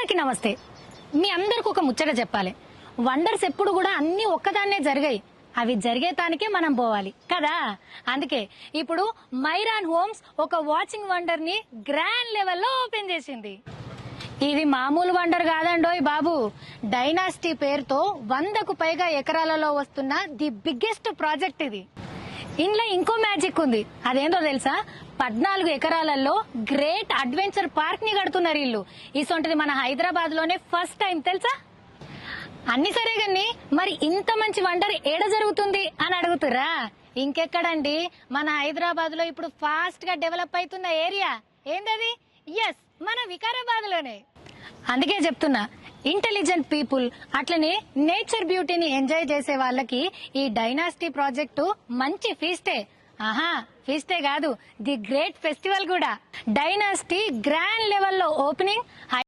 అందరికీ నమస్తే. మీ అందరికి ఒక ముచ్చట చెప్పాలి. వండర్స్ ఎప్పుడు కూడా అన్ని ఒక్కదాన్నే జరిగాయి. అవి జరిగేతానికే మనం పోవాలి కదా. అందుకే ఇప్పుడు మైరాన్ హోమ్స్ ఒక వాచింగ్ వండర్ ని గ్రాండ్ లెవెల్లో ఓపెన్ చేసింది. ఇది మామూలు వండర్ కాదండోయ్ బాబు. డైనాసిటీ పేరుతో 100కు పైగా ఎకరాలలో వస్తున్న ది బిగ్గెస్ట్ ప్రాజెక్ట్ ఇది. ఇంట్లో ఇంకో మ్యాజిక్ ఉంది. అదేంటో తెలుసా? 14 ఎకరాలలో గ్రేట్ అడ్వెంచర్ పార్క్ ని కడుతున్నారు ఇల్లు. ఇసొంటిది మన హైదరాబాద్ లోనే ఫస్ట్ టైం తెలుసా? అన్ని సరే గాని మరి ఇంత మంచి వండర్ ఏడ జరుగుతుంది అని అడుగుతురా? ఇంకెక్కడండి, మన హైదరాబాద్ లో ఇప్పుడు ఫాస్ట్ గా డెవలప్ అవుతున్న ఏరియా ఏందది? ఎస్, మన వికారాబాద్ లోనే. అందుకే చెప్తున్నా, ఇంటెలిజెంట్ పీపుల్ అట్లనే నేచర్ బ్యూటీని ఎంజాయ్ చేసే వాళ్ళకి ఈ డైనాసిటీ ప్రాజెక్టు మంచి ఫీస్టే. ఫీస్టే కాదు, ది గ్రేట్ ఫెస్టివల్ కూడా. డైనాసిటీ గ్రాండ్ లెవెల్లో ఓపెనింగ్